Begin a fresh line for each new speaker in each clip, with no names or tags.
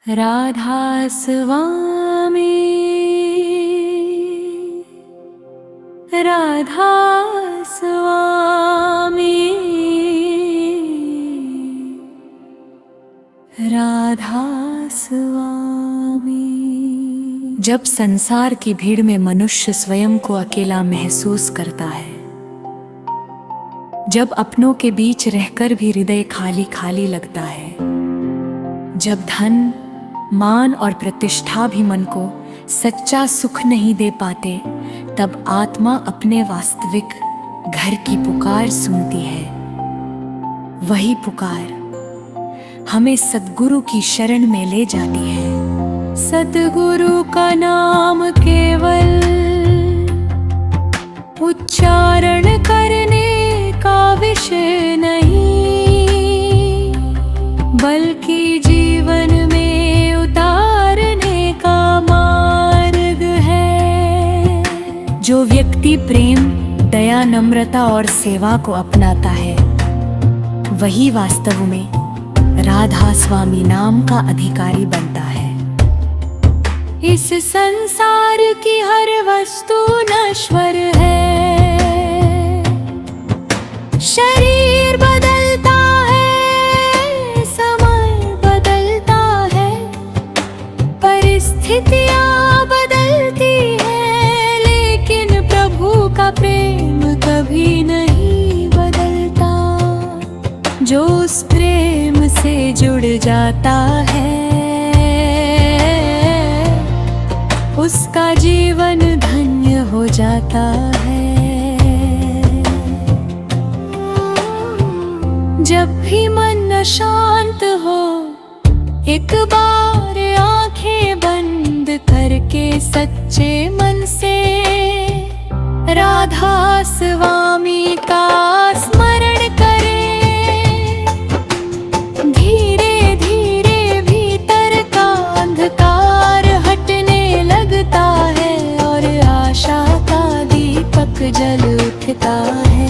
राधा स्वामी, राधा स्वामी, राधा स्वामी। जब संसार की भीड़ में मनुष्य स्वयं को अकेला महसूस करता है, जब अपनों के बीच रहकर भी हृदय खाली खाली लगता है, जब धन, मान और प्रतिष्ठा भी मन को सच्चा सुख नहीं दे पाते, तब आत्मा अपने वास्तविक घर की पुकार सुनती है। वही पुकार हमें सद्गुरु की शरण में ले जाती है। सद्गुरु का नाम केवल उच्चारण करने का विषय नहीं, बल्कि जीवन में उतारने का मार्ग है। जो व्यक्ति प्रेम, दया, नम्रता और सेवा को अपनाता है, वही वास्तव में राधा स्वामी नाम का अधिकारी बनता है। इस संसार की हर वस्तु नश्वर है, शरीर बदलता है, समय बदलता है, परिस्थितियां बदलती है, लेकिन प्रभु का प्रेम कभी नहीं बदलता। जो उस प्रेम से जुड़ जाता है, उसका जीवन धन्य हो जाता है। जब भी मन अशांत हो, एक बार आंखें बंद करके सच्चे मन से राधा स्वामी का स्मरण करें। धीरे धीरे भीतर का अंधकार हटने लगता है और आशा का दीपक जल उठता है।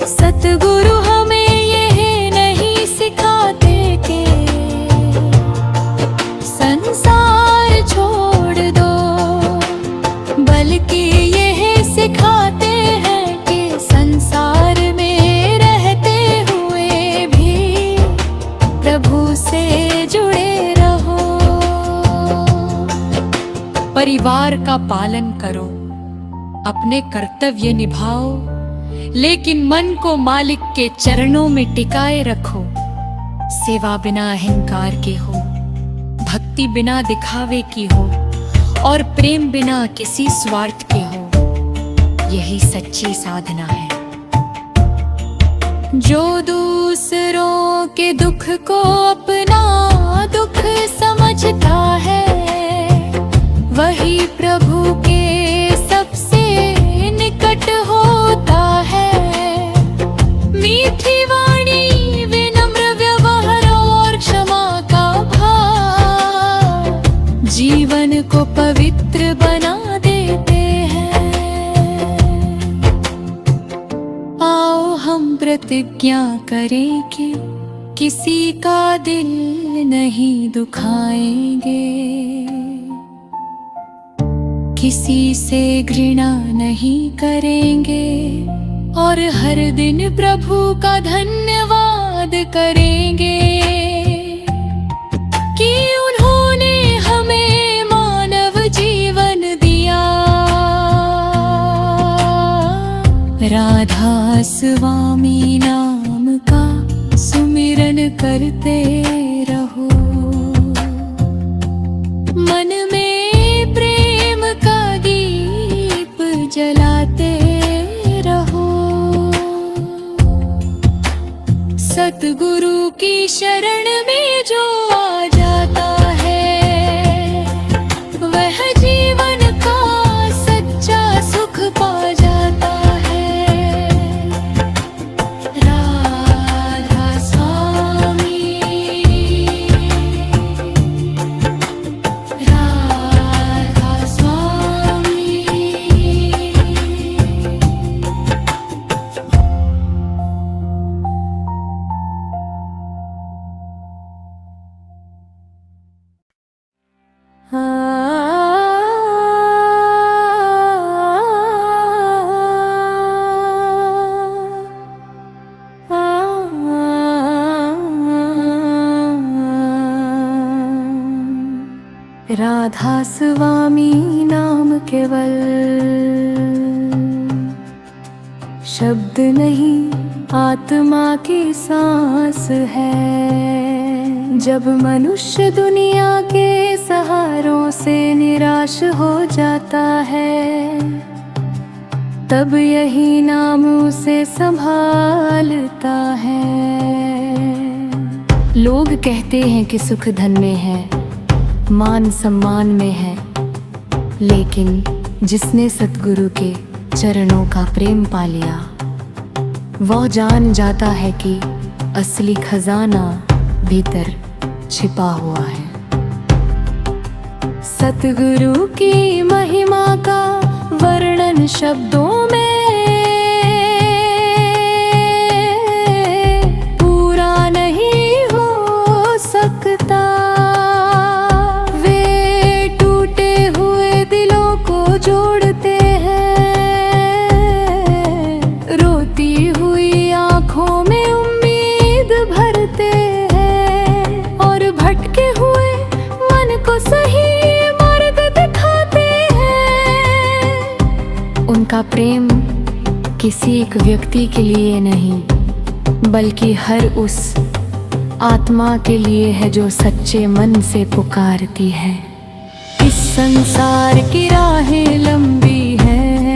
सतगुरु हमें यह नहीं सिखाते कि संसार छोड़ दो, बल्कि यह सिखाते हैं कि संसार में रहते हुए भी प्रभु से जुड़े रहो। परिवार का पालन करो, अपने कर्तव्य निभाओ, लेकिन मन को मालिक के चरणों में टिकाए रखो। सेवा बिना अहंकार के हो, भक्ति बिना दिखावे की हो, और प्रेम बिना किसी स्वार्थ के हो। यही सच्ची साधना है। जो दूसरों के दुख को अपना दुख समझता है, वही प्रभु के सबसे निकट होता है। मीठी वाणी, विनम्र व्यवहार और क्षमा का भाव जीवन को पवित्र बना देते हैं। आओ हम प्रतिज्ञा करें कि किसी का दिल नहीं दुखाएंगे, किसी से घृणा नहीं करेंगे, और हर दिन प्रभु का धन्यवाद करेंगे कि उन्होंने हमें मानव जीवन दिया। राधा स्वामी नाम का सुमिरन करते रहो, मन में प्रेम का दीप जलाते रहो। सतगुरु की शरण में जो आ जाता है, वह जीवन का सच्चा सुख पा जाता है। राधा स्वामी, राधा स्वामी। राधा स्वामी नाम केवल शब्द नहीं, आत्मा की सांस है। जब मनुष्य दुनिया के सहारों से निराश हो जाता है, तब यही नाम उसे संभालता है। लोग कहते हैं कि सुख धन में है, मान सम्मान में है, लेकिन जिसने सतगुरु के चरणों का प्रेम पा लिया, वह जान जाता है कि असली खजाना भीतर छिपा हुआ है। सतगुरु की महिमा का वर्णन शब्दों में पूरा नहीं हो सकता। वे टूटे हुए दिलों को जोड़ते हैं, रोती हुई आंखों में उम्मीद भरते हैं, और भटके हुए मन को सही मार्ग दिखाते हैं। उनका प्रेम किसी एक व्यक्ति के लिए नहीं, बल्कि हर उस आत्मा के लिए है जो सच्चे मन से पुकारती है। इस संसार की राहें लंबी हैं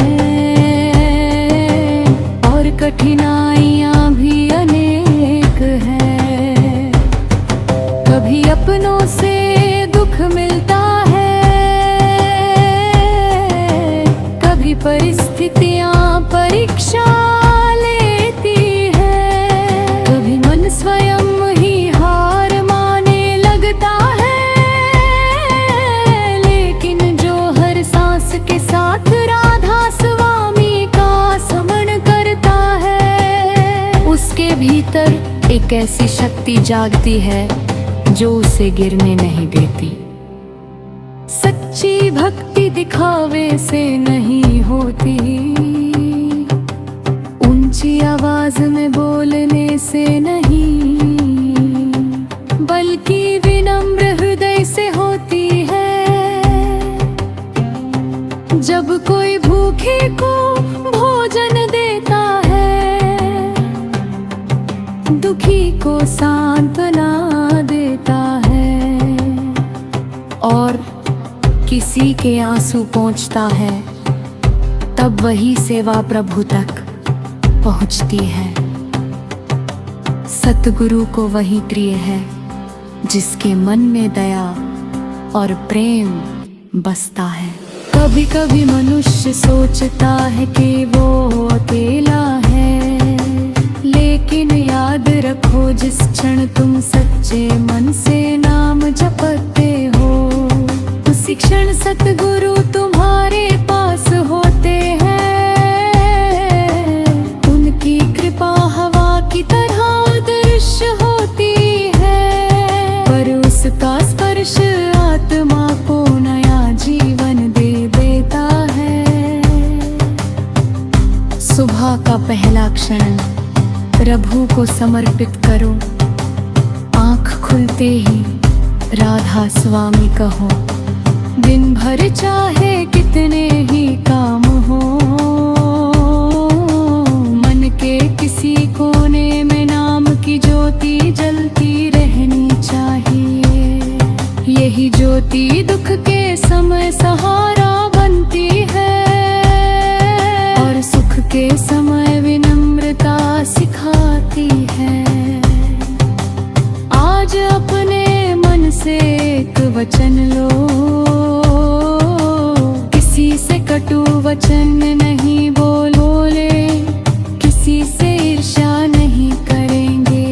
और कठिनाइयां भी अनेक हैं। कभी अपनों से दुख मिलता है, कभी परिस्थितियां परीक्षा लेती है, कभी मन स्वयं ही हार माने लगता है। लेकिन जो हर सांस के साथ राधा स्वामी का स्मरण करता है, उसके भीतर एक ऐसी शक्ति जागती है जो उसे गिरने नहीं देती। सच्ची भक्ति दिखावे से नहीं होती, ऊंची आवाज में बोलने से नहीं, बल्कि विनम्र हृदय से होती है। जब कोई भूखे को भोजन देता है, दुखी को सांत्वना देता है, और किसी के आंसू पोंछता है, तब वही सेवा प्रभु तक पहुंचती है। सतगुरु को वही प्रिय है जिसके मन में दया और प्रेम बसता है। कभी कभी मनुष्य सोचता है कि वो अकेला है, लेकिन याद रखो जिस क्षण तुम सच्चे मन से नाम जपते हो, उसी क्षण सतगुरु तुम्हारे पास होते हैं। उनकी कृपा हवा की तरह अदृश्य होती है, पर उसका स्पर्श आत्मा को नया जीवन दे देता है। सुबह का पहला क्षण प्रभु को समर्पित करो, आँख खुलते ही राधा स्वामी कहो। दिन भर चाहे कितने ही काम हो, मन के किसी कोने में नाम की ज्योति जलती रहनी चाहिए। यही ज्योति दुख के समय सहारा बनती है, और सुख के समय विनम्रता सिखाती है। आज अपने मन से एक वचन लो, किसी से कटु वचन नहीं बोले, किसी से ईर्ष्या नहीं करेंगे,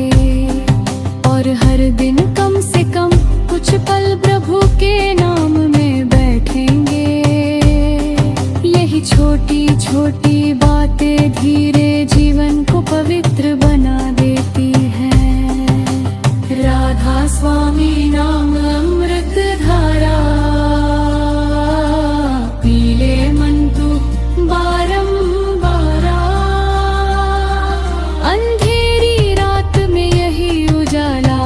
और हर दिन कम से कम कुछ पल प्रभु के नाम में बैठेंगे। यही छोटी छोटी बातें धीरे जीवन को पवित्र बना देती है। राधा स्वामी नाम अमृत धारा, पीले मन तू बारंबारा। अंधेरी रात में यही उजाला,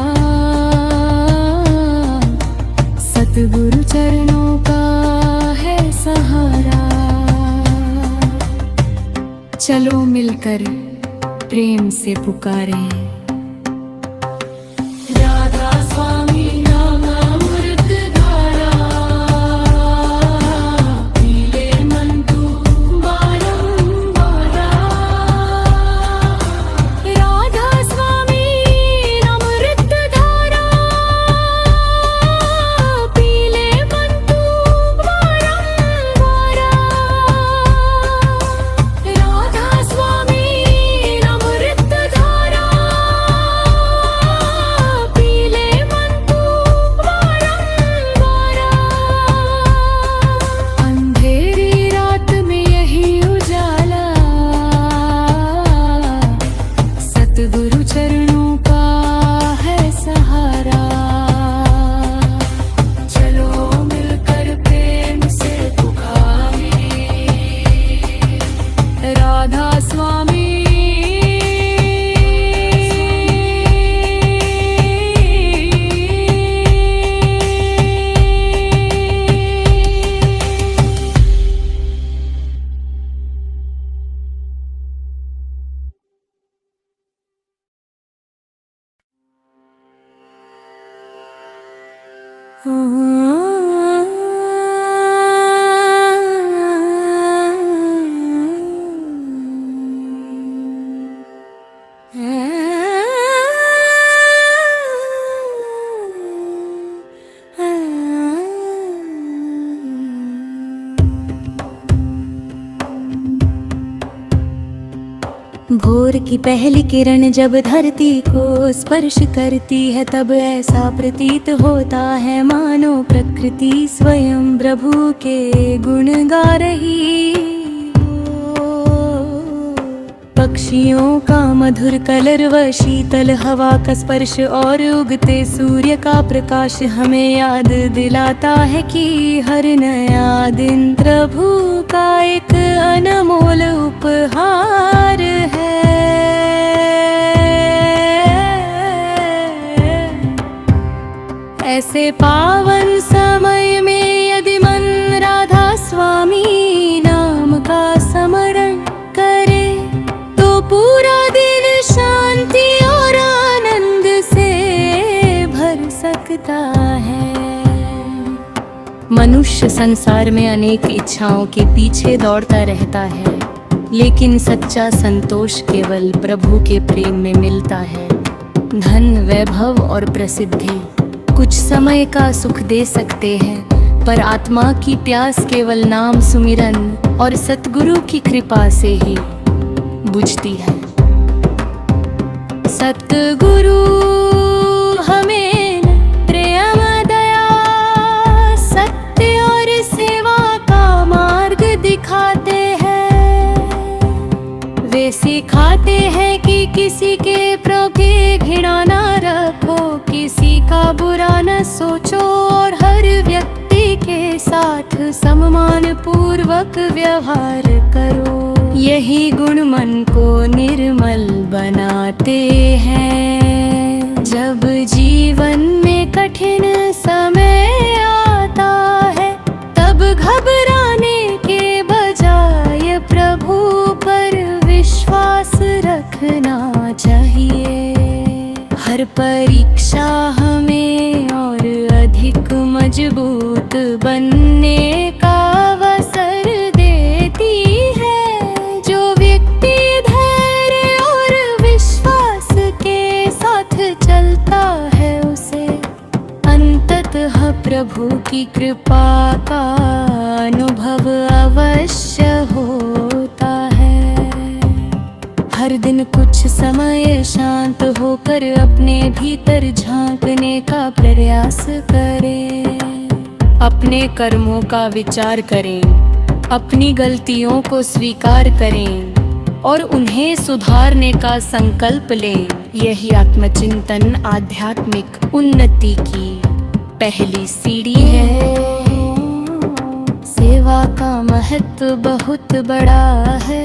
सतगुरु चरण चलो मिलकर प्रेम से पुकारें। राधा स्वामी नाम अमृत धारा, पीले मन तू बारंबार। राधा स्वामी अमृत धारा, पीले मन तू बारंबार। राधा स्वामी अमृत धारा, पीले मन तू बारंबार। अंधेरी रात में यही उजाला, सतगुरु चरणों का है सहारा। चलो मिलकर प्रेम से पुकारें। राधा स्वामी भोर की पहली किरण जब धरती को स्पर्श करती है, तब ऐसा प्रतीत होता है मानो प्रकृति स्वयं प्रभु के गुण गा रही हो। पक्षियों का मधुर कलर व शीतल हवा का स्पर्श और उगते सूर्य का प्रकाश हमें याद दिलाता है कि हर नया दिन प्रभु का एक अनमोल उपहार है। ऐसे पावन समय में यदि मन राधा स्वामी नाम का स्मरण करे, तो पूरा दिन शांति और आनंद से भर सकता है। मनुष्य संसार में अनेक इच्छाओं के पीछे दौड़ता रहता है, लेकिन सच्चा संतोष केवल प्रभु के प्रेम में मिलता है। धन, वैभव और प्रसिद्धि कुछ समय का सुख दे सकते हैं, पर आत्मा की प्यास केवल नाम सुमिरन और सतगुरु की कृपा से ही बुझती है। सतगुरु हमें प्रेम, दया, सत्य और सेवा का मार्ग दिखाते हैं। वे सिखाते हैं कि किसी के प्रति घृणा न रखो, किसी का बुरा न सोचो और हर व्यक्ति के साथ सम्मान पूर्वक व्यवहार करो। यही गुण मन को निर्मल बनाते हैं। जब जीवन में कठिन समय आता है, तब घबराने के बजाय प्रभु पर विश्वास रखना चाहिए। हर परीक्षा हमें और अधिक मजबूत बनने का अवसर देती है। जो व्यक्ति धैर्य और विश्वास के साथ चलता है, उसे अंततः प्रभु की कृपा का अनुभव अवश्य होता है। हर दिन कुछ समय शांत होकर अपने भीतर झांकने का प्रयास करें। अपने कर्मों का विचार करें, अपनी गलतियों को स्वीकार करें और उन्हें सुधारने का संकल्प लें। यही आत्मचिंतन आध्यात्मिक उन्नति की पहली सीढ़ी है। सेवा का महत्व बहुत बड़ा है।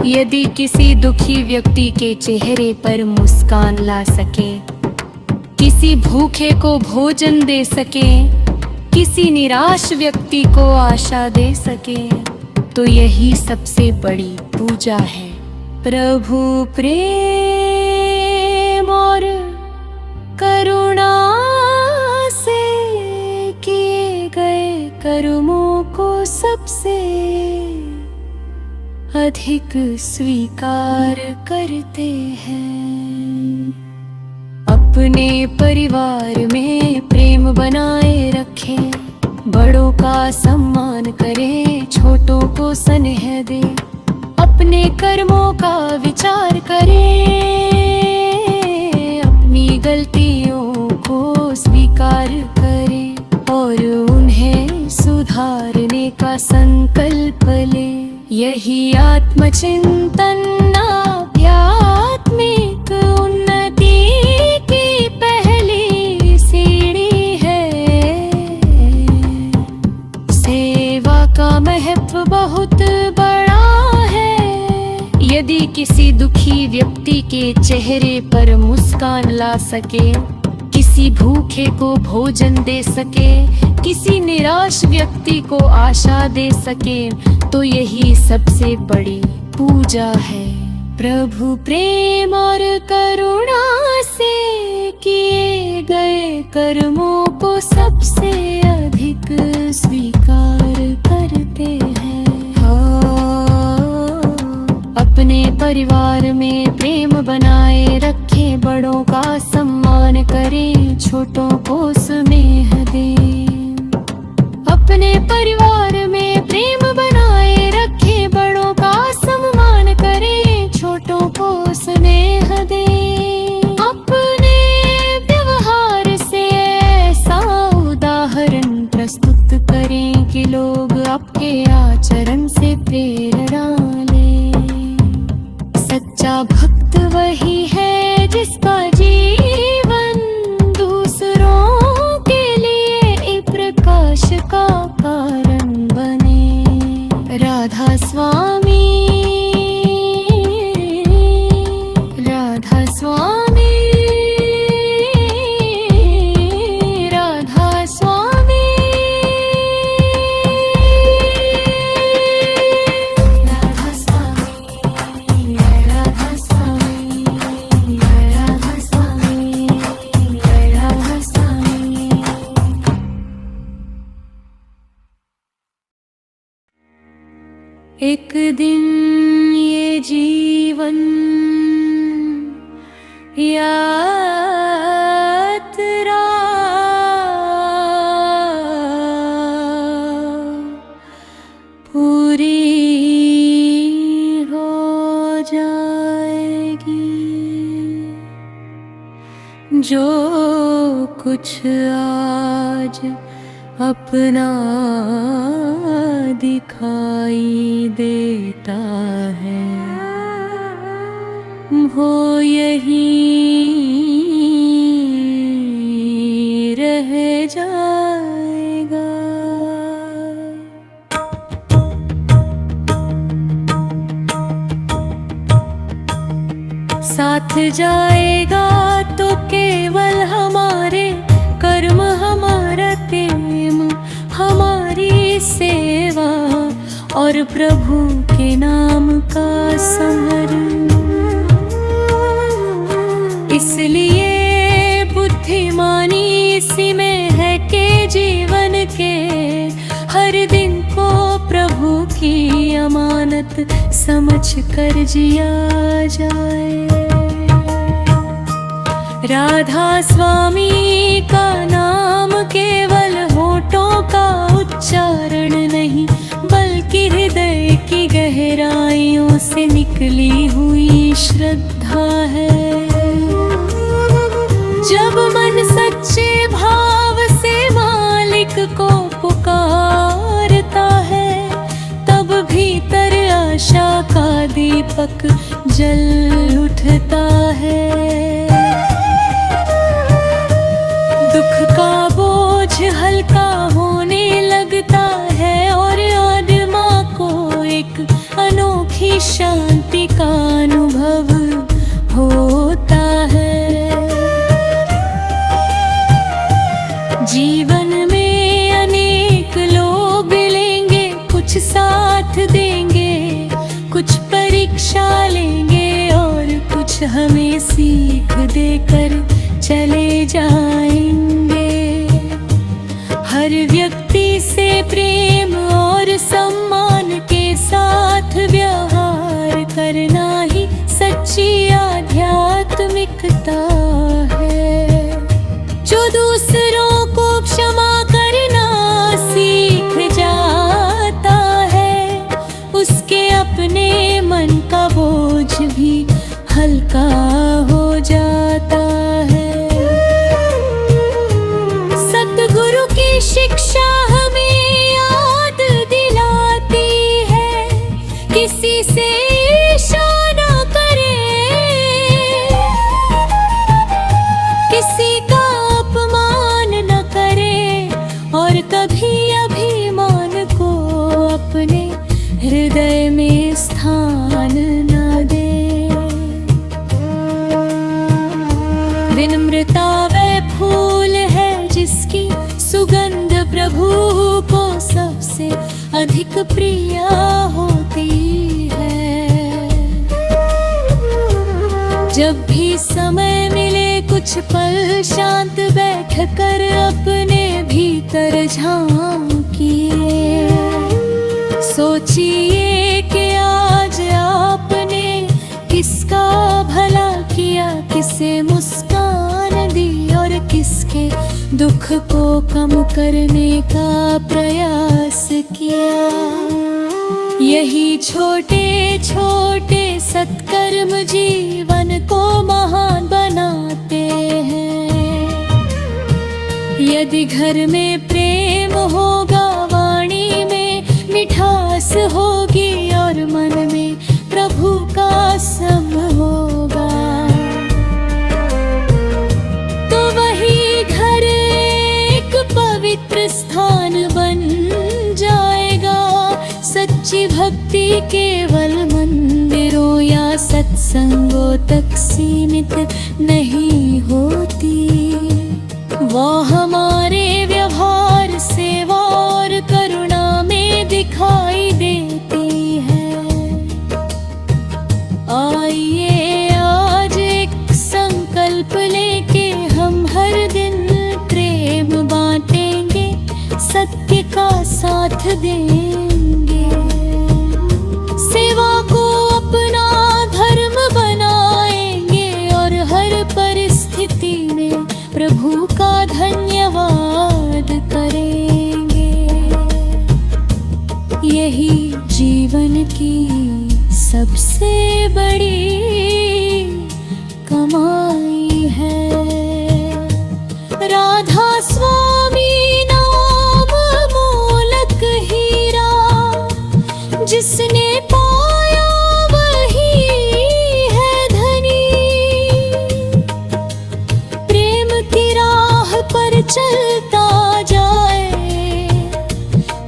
यदि किसी दुखी व्यक्ति के चेहरे पर मुस्कान ला सके, किसी भूखे को भोजन दे सके, किसी निराश व्यक्ति को आशा दे सके, तो यही सबसे बड़ी पूजा है। प्रभु प्रेम और करुणा से किए गए कर्मों को सबसे अधिक स्वीकार करते हैं। अपने परिवार में प्रेम बनाए रखें, बड़ों का सम्मान करें, छोटों को स्नेह दे, अपने कर्मों का विचार करें, अपनी गलतियों को स्वीकार करें और उन्हें सुधारने का संकल्प ले। यही आत्मचिंतन आध्यात्मिक उन्नति की पहली सीढ़ी है। सेवा का महत्व बहुत बड़ा है। यदि किसी दुखी व्यक्ति के चेहरे पर मुस्कान ला सके, किसी भूखे को भोजन दे सके, किसी निराश व्यक्ति को आशा दे सके, तो यही सबसे बड़ी पूजा है। प्रभु प्रेम और करुणा से किए गए कर्मों को सबसे अधिक स्वीकार करते हैं। अपने परिवार में प्रेम बनाए रखें, बड़ों का सम्मान करें, छोटों को स्नेह दें। अपने परिवार में प्रेम बनाए रखें, बड़ों का सम्मान करें, छोटों को स्नेह दें। अपने व्यवहार से ऐसा उदाहरण प्रस्तुत करें कि लोग आपके आचरण से प्रेरणा लें। सच्चा भक्त वही है जिसका जीवन दूसरों के लिए एक प्रकाश का कारण बने। राधा स्वामी, राधा स्वामी, राधा स्वामी, राधा स्वामी, राधा स्वामी, राधा स्वामी, राधा स्वामी। एक दिन ये जीवन यात्रा पूरी हो जाएगी। जो कुछ आज अपना दिखाई देता है, वो यही रह जाएगा। साथ जाएगा तो केवल हमारे कर्म, हमारा प्रेम, हमारी सेवा और प्रभु के नाम का स्मरण। इसलिए बुद्धिमानी इसी में है कि जीवन के हर दिन को प्रभु की अमानत समझ कर जिया जाए। राधा स्वामी का नाम केवल होठों का उच्चारण नहीं, बल्कि हृदय की गहराइयों से निकली हुई श्रद्धा है। जब मन सच्चे भाव से मालिक को पुकारता है, तब भीतर आशा का दीपक जल उठता है। दुख का बोझ हल्का होने लगता है और आत्मा को एक अनोखी शांति का अनुभव होता है। जीवन में अनेक लोग मिलेंगे, कुछ साथ देंगे, कुछ पर हमें सीख देकर चले जाएंगे। हर व्यक्ति से प्रेम और सम्मान के साथ व्यवहार करना ही सच्ची आध्यात्मिकता है। जो दूसरों को क्षमा करना सीख जाता है, उसके अपने मन का बोझ भी हल्का हो जाता है। सतगुरु की शिक्षा हमें याद दिलाती है, किसी से ईर्ष्या न करें, किसी का अपमान न करें और कभी अभिमान को अपने हृदय में स्थान न दे। विनम्रता वह फूल है जिसकी सुगंध प्रभु को सबसे अधिक प्रिय होती है। जब भी समय मिले कुछ पल शांत बैठकर अपने भीतर झांकिए। सोचिए कि आज आपने किसका भला किया, किसे मुस्कान दी और किसके दुख को कम करने का प्रयास किया। यही छोटे छोटे सत्कर्म जीवन को महान बनाते हैं। यदि घर में प्रेम होगा, वाणी में मिठास होगी और मन में प्रभु का सम होगा, तो वही घर एक पवित्र स्थान बन जाएगा। सच्ची भक्ति केवल मंदिरों या सत्संगों तक सीमित नहीं होती, वो हमारे व्यवहार, सेवा और करुणा में दिखाई देती है। आइए आज एक संकल्प लेके हम हर दिन प्रेम बांटेंगे, सत्य का साथ देंगे, सेवा को अपना धर्म बनाएंगे और हर परिस्थिति में प्रभु का धन्यवाद करेंगे। यही जीवन की सबसे बड़ी कमाई है। राधा स्वामी नाम मोलक हीरा, जिसने पाया वही है धनी। प्रेम की राह पर चलता जाए,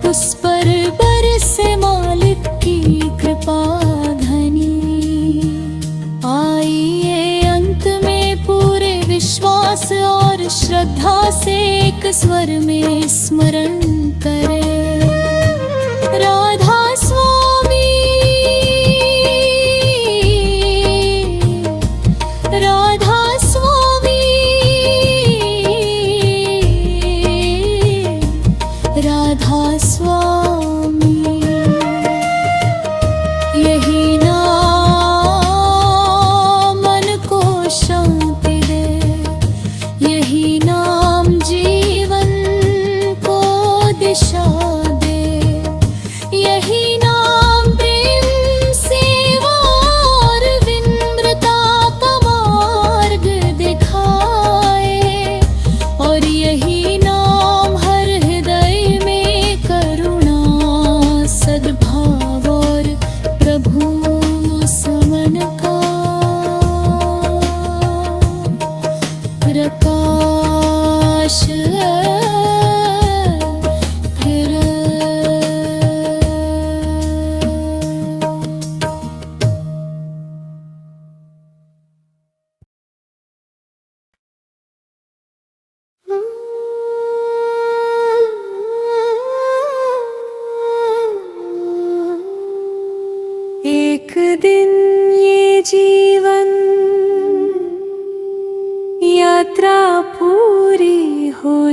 उस पर बरसे मालिक की कृपा धनी। आइए अंत में पूरे विश्वास और श्रद्धा से एक स्वर में स्मरण करें। राधा स्वामी, राधा स्वामी, राधा स्वामी। यही नाम मन को शांति दे, यही नाम जीवन को दिशा दे, यही नाम प्रेम, सेवा और विनम्रता का मार्ग दिखाए, और यही नाम हर हृदय में करुणा, सद्भाव और प्रभु समन का प्रकाश फिर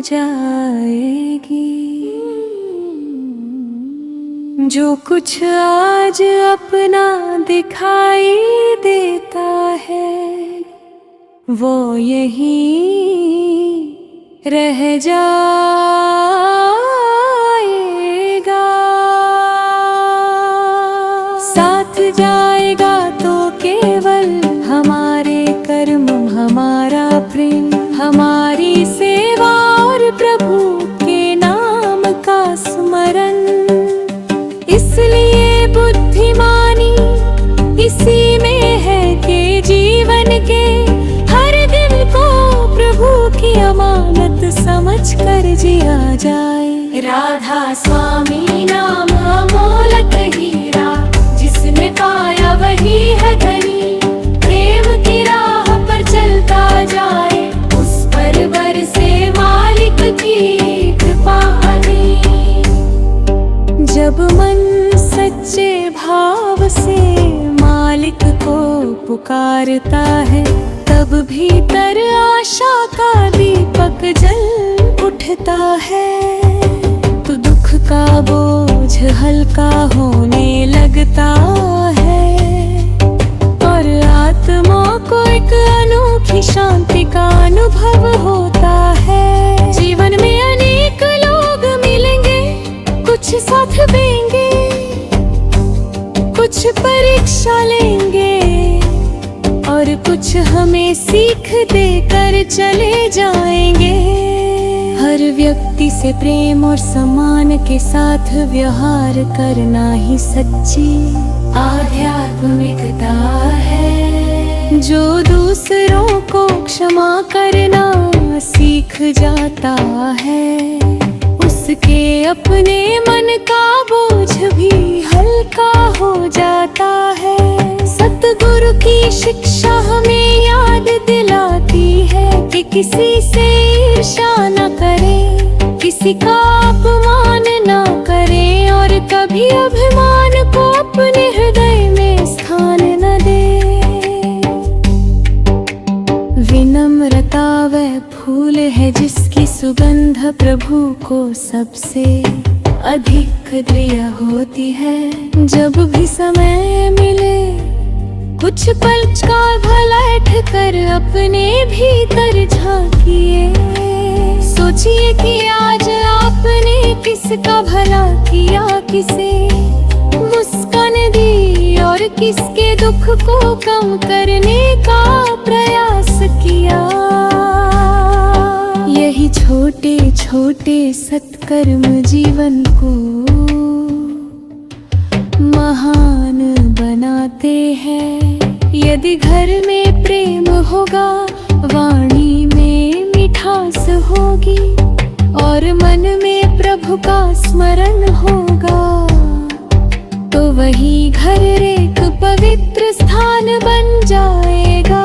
जाएगी। जो कुछ आज अपना दिखाई देता है वो यहीं रह जाएगा। साथ जाएगा तो केवल हमारे कर्म, हमारा प्रेम, हमारी सेवा और प्रभु के नाम का स्मरण। इसलिए बुद्धिमानी इसी में है कि जीवन के हर दिन को प्रभु की अमानत समझ कर जिया जाए। राधा स्वामी नाम अमोलक हीरा, जिसने पाया वही है धनी। प्रेम की राह पर चलता जाए, उस पर बरसे मालिक की कृपा हनी। जब मन सच्चे भाव से मालिक को पुकारता है, तब भीतर आशा का दीपक जल उठता है। तो दुख का बोझ हल्का होने लगता है और आत्मा को एक अनोखी शांति का अनुभव होता है। जीवन में अनेक लोग मिलेंगे, कुछ साथ देंगे, कुछ परीक्षा लेंगे और कुछ हमें सीख देकर चले जाएंगे। हर व्यक्ति से प्रेम और सम्मान के साथ व्यवहार करना ही सच्ची आध्यात्मिकता है। जो दूसरों को क्षमा करना सीख जाता है, उसके अपने मन का बोझ भी हल्का हो जाता है। सतगुरु की शिक्षा हमें याद दिलाती है कि किसी से ईर्ष्या न करें, किसी का अपमान न करें और कभी अभिमान को अपने हृदय में स्थान न दें। विनम्रता वह फूल है जिसकी सुगंध प्रभु को सबसे अधिक प्रिय होती है। जब भी समय मिले कुछ पल का भलट कर अपने भीतर झांकिए। सोचिए कि आज आपने किसका भला किया, किसे मुस्कान दी और किसके दुख को कम करने का प्रयास किया। यही छोटे छोटे सत्कर्म जीवन को महान बनाते हैं। यदि घर में प्रेम होगा, वाणी में मिठास होगी और मन में प्रभु का स्मरण होगा, तो वही घर एक पवित्र स्थान बन जाएगा।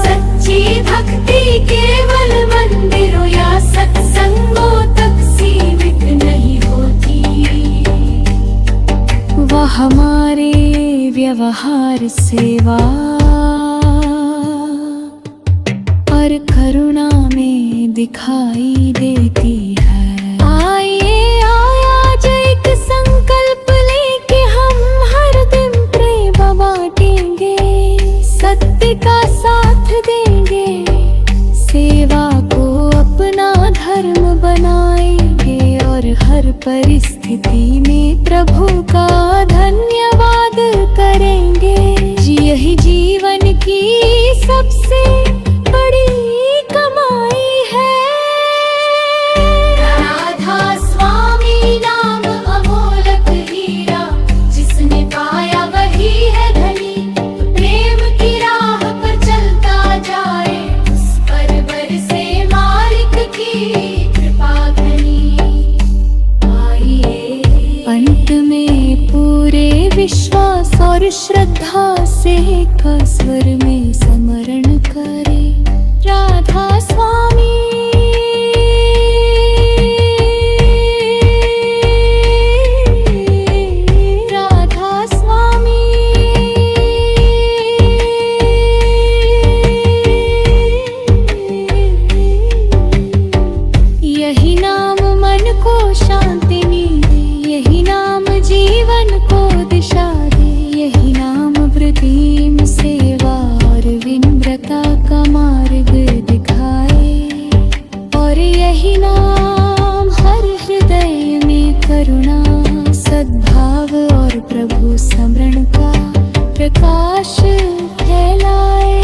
सच्ची भक्ति केवल मंदिरों या सत्संगों तक सीमित नहीं होती, वह हमारे व्यवहार, सेवा और करुणा में दिखाई देती है। आइए आज एक संकल्प लेके हम हर दिन प्रेम बांटेंगे, सत्य का साथ देंगे, सेवा को अपना धर्म बनाएंगे और हर परिस्थिति में प्रभु का धन्यवाद करेंगे। यही जीवन की सबसे बड़ी कमाई है। राधा स्वामी नाम अमोलक हीरा, जिसने पाया वही है धनी। प्रेम की राह पर चलता जाए, उस पर बरसे मालिक की कृपा घनी। आइए अंत में पूरे विश्वास और श्रद्धा से एक स्वर में स्मरण करें। राधा स्वामी और यही नाम हर हृदय में करुणा, सद्भाव और प्रभु स्मरण का प्रकाश फैलाए।